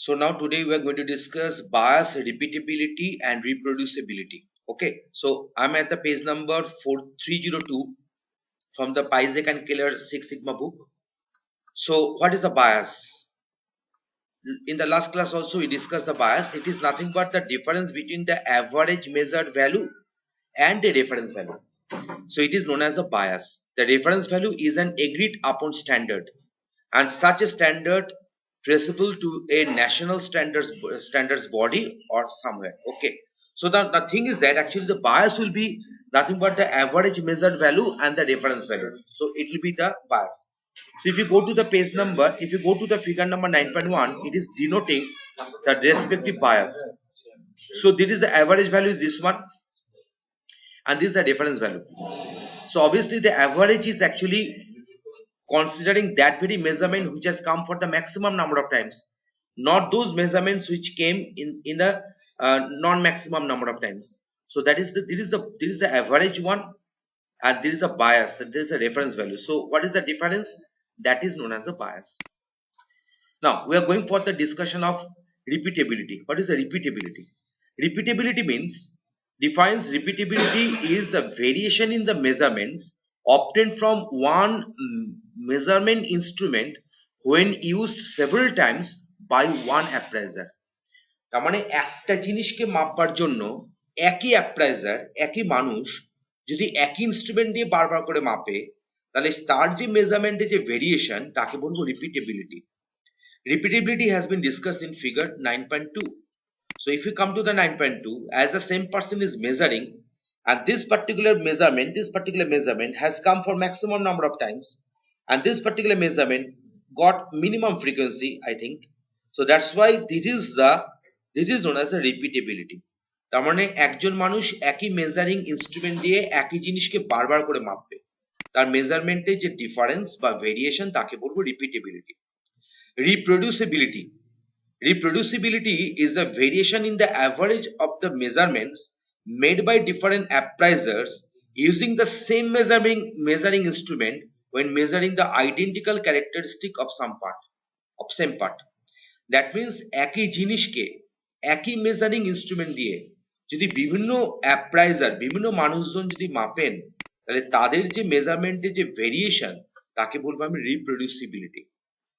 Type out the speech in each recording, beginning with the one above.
So now today we are going to discuss bias, repeatability and reproducibility. Okay, so I'm at the page number 4302 from the Pisek and Keller Six Sigma book. So what is a bias? In the last class also we discussed the bias. It is nothing but the difference between the average measured value and the reference value. So it is known as a bias. The reference value is an agreed upon standard, and such a standard traceable to a national standards body or somewhere. Okay, so the thing is that actually the bias will be nothing but the average measured value and the reference value. So it will be the bias. So if you go to the page number, if you go to the figure number 9.1, it is denoting the respective bias. So this is the average value is this one, and this is the reference value. So obviously the average is actually considering that very measurement which has come for the maximum number of times, not those measurements which came in the non-maximum number of times. So that is there is the average one, and there is a bias, and there is a reference value. So what is the difference? That is known as a bias. Now we are going for the discussion of repeatability. What is the repeatability? Repeatability means defines repeatability is the variation in the measurements obtained from one measurement instrument when used several times by one appraiser. তার মানে একটা জিনিসকে মাপবার জন্য একই অ্যাপ্রাইজার, একই মানুষ যদি একই ইনস্ট্রুমেন্ট দিয়ে বারবার করে মাপে, তাহলে তার যে মেজারমেন্টে যে ভেরিয়েশন তাকে বলবো রিপিটেবিলিটি. Repeatability has been discussed in figure 9.2. So if you come to the 9.2, as the same person is measuring, and this particular measurement has come for maximum number of times, and this particular measurement got minimum frequency, I think. So that's why this is known as a repeatability. তার মানে একজন মানুষ একই measuring instrument দিয়ে একই জিনিসকে বারবার করে মাপবে, তার মেজারমেন্টে যে ডিফারেন্স বা ভেরিয়েশন তাকে বলবো রিপিটেবিলিটি. Reproducibility. Reproducibility is the variation in the average of the measurements made by different appraisers using the same measuring instrument when measuring the identical characteristic of same part. That means একই জিনিসকে একই measuring instrument দিয়ে যদি বিভিন্ন অ্যাপ্রাইজার, বিভিন্ন মানুষজন যদি মাপেন, তাহলে তাদের যে মেজারমেন্টে যে ভেরিয়েশন তাকে বলবো আমি reproducibility.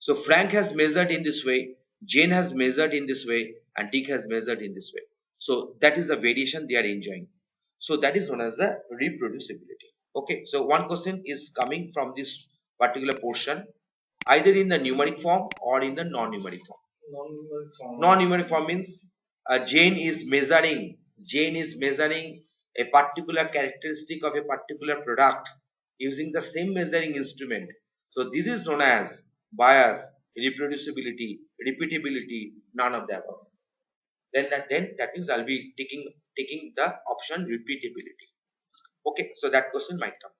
So Frank has measured in this way, Jane has measured in this way, and Dick has measured in this way. So that is the variation they are enjoying. So that is known as the reproducibility. Okay, so one question is coming from this particular portion, either in the numeric form or in the non-numeric form. Non-numeric form means Jane is measuring a particular characteristic of a particular product using the same measuring instrument. So this is known as bias, reproducibility, repeatability, none of the above. Then that means I'll be taking the option repeatability. Okay, so that question might come.